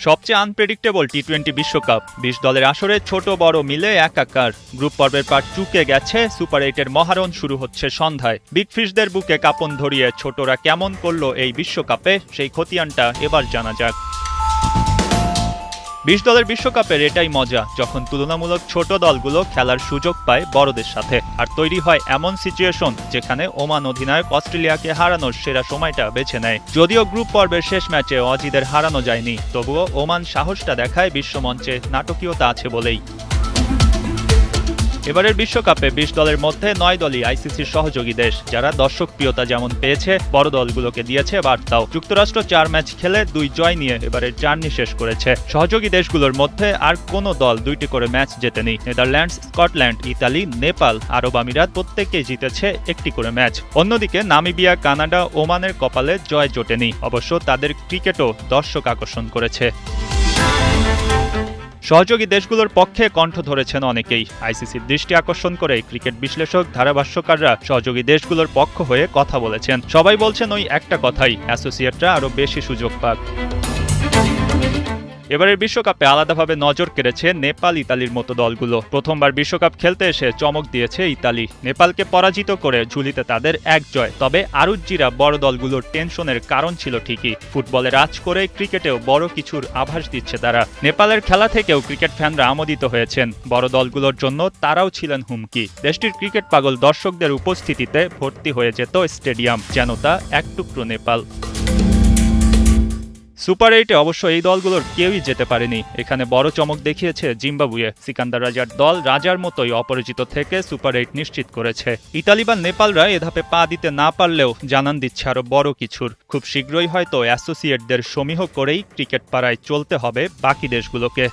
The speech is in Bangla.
সবচেয়ে আনপ্রেডিক্টেবল টি-20 বিশ্বকাপ ২০ দলের আসরে ছোট বড় মিলে একাকার। গ্রুপ পর্বের পার চুকে গেছে, সুপার 8-এর মহারণ শুরু হচ্ছে সন্ধ্যায়। বিগ ফিশদের বুকে কাঁপন ধরিয়ে ছোটরা কেমন করলো এই বিশ্বকাপে, সেই খতিয়ানটা এবার জানা যাক। ২০ দলের বিশ্বকাপের এটাই মজা, যখন তুলনামূলক ছোট দলগুলো খেলার সুযোগ পায় বড়দের সাথে, আর তৈরি হয় এমন সিচুয়েশন যেখানে ওমান অধিনায়ক অস্ট্রেলিয়াকে হারানোর সেরা সময়টা বেছে নেয়। যদিও গ্রুপ পর্বের শেষ ম্যাচে অজিদের হারানো যায়নি, তবুও ওমান সাহসটা দেখায় বিশ্বমঞ্চে নাটকীয়তা আছে বলেই। এবারের বিশ্বকাপে ২০ দলের মধ্যে ৯ দলই আইসিসির সহযোগী দেশ, যারা দর্শকপ্রিয়তা যেমন পেয়েছে, বড় দলগুলোকে দিয়েছে বার্তাও। যুক্তরাষ্ট্র ৪ ম্যাচ খেলে ২ জয় নিয়ে এবারের জার্নি শেষ করেছে। সহযোগী দেশগুলোর মধ্যে আর কোনো দল ২টি করে ম্যাচ জেতেনি। নেদারল্যান্ডস, স্কটল্যান্ড, ইতালি, নেপাল, আরব আমিরাত প্রত্যেকেই জিতেছে একটি করে ম্যাচ। অন্যদিকে নামিবিয়া, কানাডা, ওমানের কপালে জয় জোটেনি। অবশ্য তাদের ক্রিকেটও দর্শক আকর্ষণ করেছে। সহযোগী দেশগুলোর পক্ষে কণ্ঠ ধরেছেন অনেকেই। আইসিসির দৃষ্টি আকর্ষণ করে ক্রিকেট বিশ্লেষক, ধারাভাষ্যকাররা সহযোগী দেশগুলোর পক্ষ হয়ে কথা বলেছেন। সবাই বলছেন ওই একটা কথাই, অ্যাসোসিয়েটরা আরও বেশি সুযোগ পাক। এবারের বিশ্বকাপে আলাদাভাবে নজর কেড়েছে নেপাল, ইতালির মতো দলগুলো। প্রথমবার বিশ্বকাপ খেলতে এসে চমক দিয়েছে ইতালি। নেপালকে পরাজিত করে ঝুলিতে তাদের এক জয়। তবে আরুজ্জিরা বড় দলগুলোর টেনশনের কারণ ছিল ঠিকই। ফুটবলে রাজ করে ক্রিকেটেও বড় কিছুর আভাস দিচ্ছে তারা। নেপালের খেলা থেকেও ক্রিকেট ফ্যানরা আমোদিত হয়েছেন। বড় দলগুলোর জন্য তারাও ছিলেন হুমকি। দেশটির ক্রিকেট পাগল দর্শকদের উপস্থিতিতে ভর্তি হয়ে যেত স্টেডিয়াম, যেন তা এক টুকরো নেপাল। সুপার 8-এ অবশ্য এই দলগুলোর কেউই যেতে পারেনি। এখানে বড় চমক দেখিয়েছে জিম্বাবুয়ে। সিকান্দার রাজার দল রাজার মতোই অপরাজিত থেকে সুপার 8 নিশ্চিত করেছে। ইতালি বা নেপালরা এ ধাপে পা দিতে না পারলেও জানান দিচ্ছে আরও বড় কিছুর। খুব শীঘ্রই হয়তো অ্যাসোসিয়েটদের সমীহ করেই ক্রিকেট পাড়ায় চলতে হবে বাকি দেশগুলোকে।